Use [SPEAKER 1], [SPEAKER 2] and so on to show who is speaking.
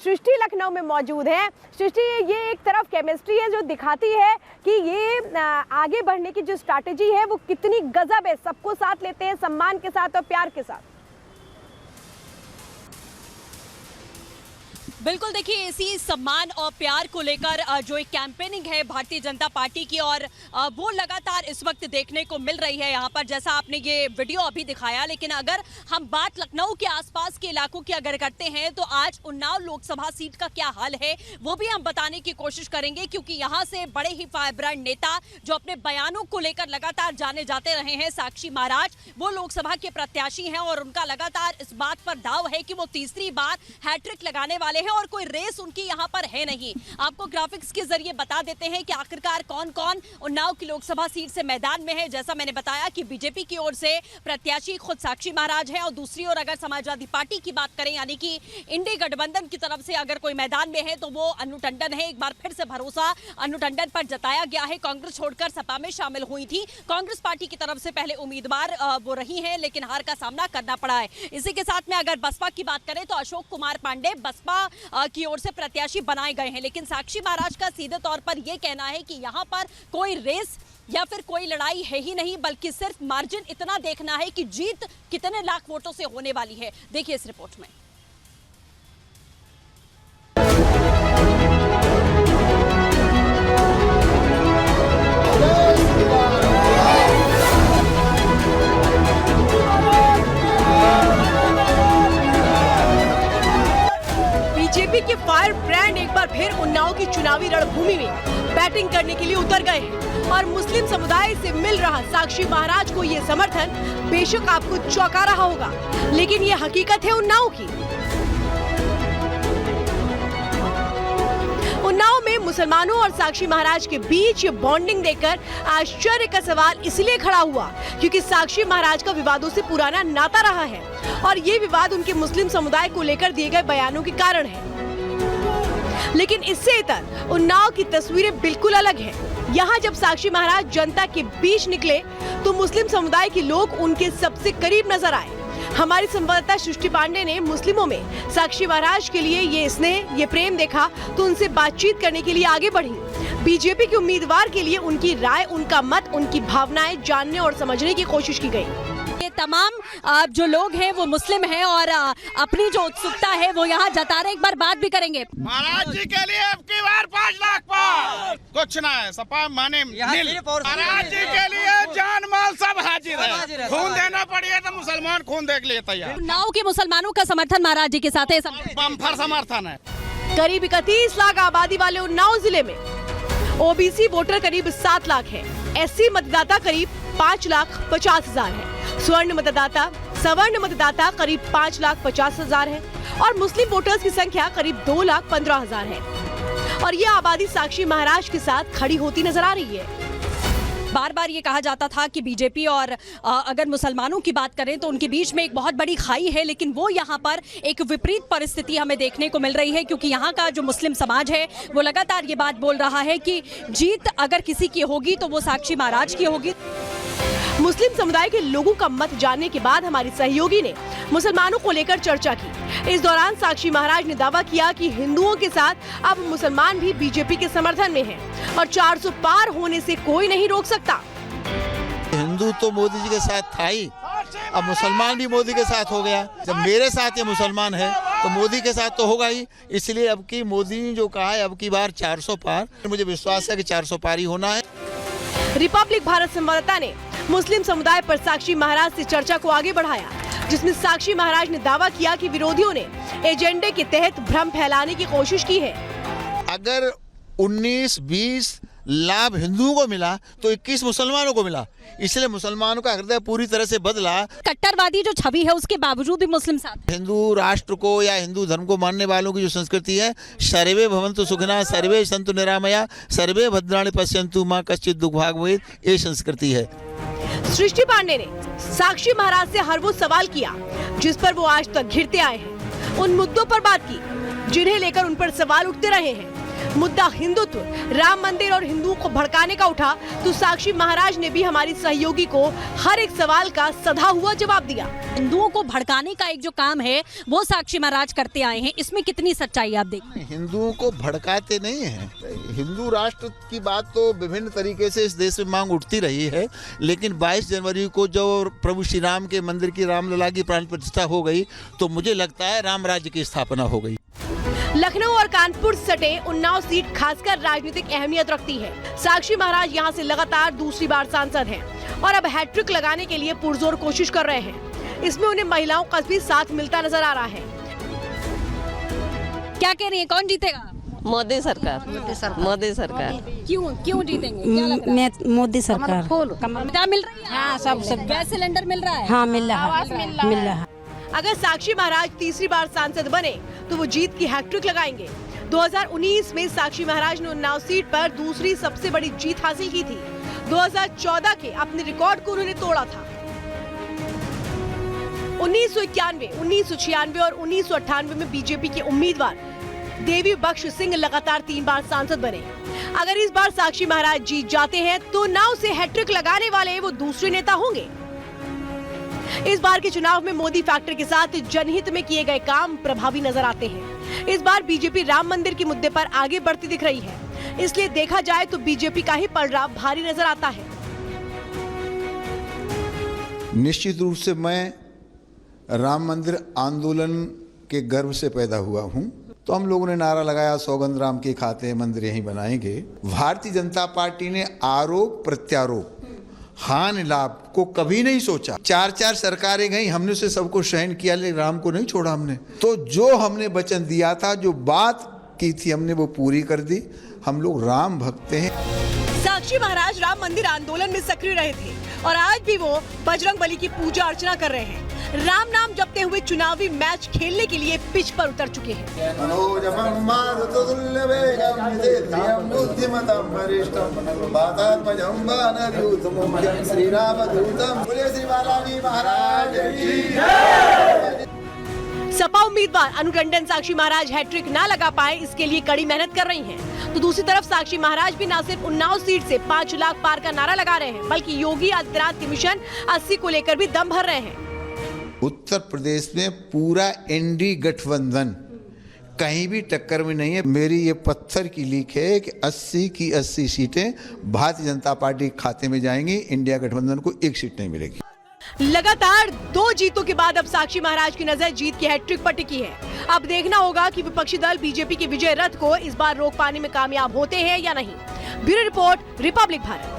[SPEAKER 1] सृष्टि लखनऊ में मौजूद है। सृष्टि, ये एक तरफ केमिस्ट्री है जो दिखाती है कि ये आगे बढ़ने की जो स्ट्रैटेजी है वो कितनी गजब है, सबको साथ लेते हैं, सम्मान के साथ और प्यार के साथ।
[SPEAKER 2] बिल्कुल, देखिए इसी सम्मान और प्यार को लेकर जो एक कैंपेनिंग है भारतीय जनता पार्टी की और वो लगातार इस वक्त देखने को मिल रही है यहाँ पर, जैसा आपने ये वीडियो अभी दिखाया। लेकिन अगर हम बात लखनऊ के आसपास के इलाकों की अगर करते हैं तो आज उन्नाव लोकसभा सीट का क्या हाल है वो भी हम बताने की कोशिश करेंगे, क्योंकि यहाँ से बड़े ही फायरब्रांड नेता जो अपने बयानों को लेकर लगातार जाने जाते रहे हैं, साक्षी महाराज, वो लोकसभा के प्रत्याशी हैं और उनका लगातार इस बात पर दाव है कि वो तीसरी बार हैट्रिक लगाने वाले हैं और कोई रेस उनकी यहाँ पर है नहीं। आपको ग्राफिक्स के जरिए बता देते हैं कि आखिरकार कौन कौन उन्नाव की लोकसभा सीट से मैदान में है। जैसा मैंने बताया कि बीजेपी की ओर से प्रत्याशी खुद साक्षी महाराज है और दूसरी ओर अगर समाजवादी पार्टी की बात करें, यानी कि इंडी गठबंधन की तरफ से अगर कोई मैदान में है तो वो अनु टंडन है। एक बार फिर से भरोसा अनु टंडन पर जताया गया है। कांग्रेस छोड़कर सपा में शामिल हुई थी, कांग्रेस पार्टी की तरफ से पहले उम्मीदवार वो रही है, लेकिन हार का सामना करना पड़ा है। इसी के साथ में अगर बसपा की बात करें तो अशोक कुमार पांडे बसपा की ओर से प्रत्याशी बनाए गए हैं, लेकिन साक्षी महाराज का सीधे तौर पर यह कहना है कि यहां पर कोई रेस या फिर कोई लड़ाई है ही नहीं, बल्कि सिर्फ मार्जिन इतना देखना है कि जीत कितने लाख वोटों से होने वाली है। देखिए इस रिपोर्ट में।
[SPEAKER 1] बीजेपी के फायर ब्रांड एक बार फिर उन्नाव की चुनावी रणभूमि में बैटिंग करने के लिए उतर गए हैं और मुस्लिम समुदाय से मिल रहा साक्षी महाराज को ये समर्थन बेशक आपको चौंका रहा होगा, लेकिन ये हकीकत है उन्नाव की। उन्नाव में मुसलमानों और साक्षी महाराज के बीच ये बॉन्डिंग देखकर आश्चर्य का सवाल इसलिए खड़ा हुआ क्योंकि साक्षी महाराज का विवादों से पुराना नाता रहा है और ये विवाद उनके मुस्लिम समुदाय को लेकर दिए गए बयानों के कारण है। लेकिन इससे इतर उन्नाव की तस्वीरें बिल्कुल अलग हैं। यहाँ जब साक्षी महाराज जनता के बीच निकले तो मुस्लिम समुदाय के लोग उनके सबसे करीब नजर आए। हमारी संवाददाता सृष्टि पांडे ने मुस्लिमों में साक्षी महाराज के लिए ये स्नेह, ये प्रेम देखा तो उनसे बातचीत करने के लिए आगे बढ़ी। बीजेपी के उम्मीदवार के लिए उनकी राय, उनका मत, उनकी भावनाएं जानने और समझने की कोशिश की गई।
[SPEAKER 2] ये तमाम जो लोग हैं वो मुस्लिम हैं और अपनी जो उत्सुकता है वो यहाँ जता रहे। एक बार बात भी करेंगे।
[SPEAKER 3] महाराज जी के लिए अब की बार 5 लाख पार कुछ ना है, सपा माने महाराज जी के लिए जान माल सब हाजिर है। खून देना पड़े तो मुसलमान खून देख लिए तैयार।
[SPEAKER 2] उन्नाव के मुसलमानों का समर्थन महाराज जी के साथ है,
[SPEAKER 3] बम्पर समर्थन है।
[SPEAKER 1] करीब 31 लाख आबादी वाले उन्नाव जिले में ओबीसी वोटर करीब 7 लाख है, एससी मतदाता करीब 5,50,000 है, स्वर्ण मतदाता, सवर्ण मतदाता करीब 5,50,000 है और मुस्लिम वोटर्स की संख्या करीब 2,15,000 है और ये आबादी साक्षी महाराज के साथ खड़ी होती नजर आ रही है।
[SPEAKER 2] बार बार ये कहा जाता था कि बीजेपी और अगर मुसलमानों की बात करें तो उनके बीच में एक बहुत बड़ी खाई है, लेकिन वो यहाँ पर एक विपरीत परिस्थिति हमें देखने को मिल रही है, क्योंकि यहाँ का जो मुस्लिम समाज है वो लगातार ये बात बोल रहा है कि जीत अगर किसी की होगी तो वो साक्षी महाराज की होगी।
[SPEAKER 1] मुस्लिम समुदाय के लोगों का मत जानने के बाद हमारी सहयोगी ने मुसलमानों को लेकर चर्चा की। इस दौरान साक्षी महाराज ने दावा किया कि हिंदुओं के साथ अब मुसलमान भी बीजेपी के समर्थन में हैं और 400 पार होने से कोई नहीं रोक सकता।
[SPEAKER 4] हिंदू तो मोदी जी के साथ था ही, अब मुसलमान भी मोदी के साथ हो गया। जब मेरे साथ ये मुसलमान है तो मोदी के साथ तो होगा ही, इसलिए अब की मोदी ने जो कहा है अब की बार 400 पार, मुझे विश्वास है कि 400 पार ही होना है।
[SPEAKER 1] रिपब्लिक भारत संवाददाता ने मुस्लिम समुदाय पर साक्षी महाराज से चर्चा को आगे बढ़ाया, जिसमें साक्षी महाराज ने दावा किया कि विरोधियों ने एजेंडे के तहत भ्रम फैलाने की कोशिश की है।
[SPEAKER 4] अगर 19-20 लाभ हिंदुओं को मिला तो 21 मुसलमानों को मिला, इसलिए मुसलमानों का हृदय पूरी तरह से बदला।
[SPEAKER 2] कट्टरवादी जो छवि है उसके बावजूद भी मुस्लिम साथ।
[SPEAKER 4] हिंदू राष्ट्र को या हिंदू धर्म को मानने वालों की जो संस्कृति है, सर्वे भवन्तु सुखिनः, सर्वे सन्तु निरामया, सर्वे भद्राणि पश्यन्तु मां कश्चित् दुःखभाग् भवेत्, ये संस्कृति है।
[SPEAKER 1] सृष्टि पांडे ने साक्षी महाराज से हर वो सवाल किया जिस पर वो आज तक घिरते आए हैं, उन मुद्दों पर बात की जिन्हें लेकर उन पर सवाल उठते रहे हैं। मुद्दा हिंदुत्व, राम मंदिर और हिंदुओं को भड़काने का उठा तो साक्षी महाराज ने भी हमारी सहयोगी को हर एक सवाल का सधा हुआ जवाब दिया।
[SPEAKER 2] हिंदुओं को भड़काने का एक जो काम है वो साक्षी महाराज करते आए हैं, इसमें कितनी सच्चाई आप देखते हैं?
[SPEAKER 4] हिंदुओं को भड़काते नहीं हैं। हिंदू राष्ट्र की बात तो विभिन्न तरीके से इस देश में मांग उठती रही है, लेकिन 22 जनवरी को जो प्रभु श्री राम के मंदिर की रामलला की प्राण प्रतिष्ठा हो गई तो मुझे लगता है राम राज्य की स्थापना हो गई।
[SPEAKER 1] लखनऊ और कानपुर सटे उन्नाव सीट खासकर राजनीतिक अहमियत रखती है। साक्षी महाराज यहां से लगातार दूसरी बार सांसद हैं और अब हैट्रिक लगाने के लिए पुरजोर कोशिश कर रहे हैं। इसमें उन्हें महिलाओं का भी साथ मिलता नजर आ रहा है।
[SPEAKER 2] क्या कह रही है, कौन जीतेगा?
[SPEAKER 5] मोदी सरकार। मोदी सरकार।
[SPEAKER 2] क्यों जीतेंगे, क्या लग रहा है?
[SPEAKER 5] मोदी सरकार।
[SPEAKER 2] क्या मिल रही है?
[SPEAKER 5] हाँ, सब
[SPEAKER 2] गैस सिलेंडर मिल रहा है?
[SPEAKER 5] हाँ, मिल रहा है।
[SPEAKER 1] अगर साक्षी महाराज तीसरी बार सांसद बने तो वो जीत की हैट्रिक लगाएंगे। 2019 में साक्षी महाराज ने उन्नाव सीट पर दूसरी सबसे बड़ी जीत हासिल की थी। 2014 के अपने रिकॉर्ड को उन्होंने तोड़ा था। 1991, 1996 और 1998 में बीजेपी के उम्मीदवार देवी बख्श सिंह लगातार 3 बार सांसद बने। अगर इस बार साक्षी महाराज जीत जाते हैं तो ना उसे हैट्रिक लगाने वाले वो दूसरे नेता होंगे। इस बार के चुनाव में मोदी फैक्टर के साथ जनहित में किए गए काम प्रभावी नजर आते हैं। इस बार बीजेपी राम मंदिर के मुद्दे पर आगे बढ़ती दिख रही है, इसलिए देखा जाए तो बीजेपी का ही पलड़ा भारी नजर आता है।
[SPEAKER 6] निश्चित रूप से मैं राम मंदिर आंदोलन के गर्व से पैदा हुआ हूं, तो हम लोगों ने नारा लगाया सौगंध राम के खाते मंदिर यहीं बनाएंगे। भारतीय जनता पार्टी ने आरोप प्रत्यारोप हानि लाभ को कभी नहीं सोचा। 4 सरकारें गई, हमने उसे सबको सहन किया, लेकिन राम को नहीं छोड़ा हमने। तो जो हमने वचन दिया था, जो बात की थी, हमने वो पूरी कर दी। हम लोग राम भक्त हैं।
[SPEAKER 1] साक्षी महाराज राम मंदिर आंदोलन में सक्रिय रहे थे और आज भी वो बजरंग बली की पूजा अर्चना कर रहे हैं। राम नाम जपते हुए चुनावी मैच खेलने के लिए पिच पर उतर चुके हैं। सपा उम्मीदवार अनु टंडन साक्षी महाराज हैट्रिक ना लगा पाए, इसके लिए कड़ी मेहनत कर रही हैं। तो दूसरी तरफ साक्षी महाराज भी न सिर्फ उन्नाव सीट से 5 लाख पार का नारा लगा रहे हैं, बल्कि योगी आदित्यनाथ के मिशन 80 को लेकर भी दम भर रहे हैं।
[SPEAKER 6] उत्तर प्रदेश में पूरा एनडी गठबंधन कहीं भी टक्कर में नहीं है। मेरी ये पत्थर की लीक है कि 80 की 80 सीटें भारतीय जनता पार्टी के खाते में जाएंगी। इंडिया गठबंधन को 1 सीट नहीं मिलेगी।
[SPEAKER 1] लगातार 2 जीतों के बाद अब साक्षी महाराज की नजर जीत की हैट्रिक पर टिकी है। अब देखना होगा कि विपक्षी दल बीजेपी के विजय रथ को इस बार रोक पाने में कामयाब होते हैं या नहीं। Bureau report, Republic Bharat.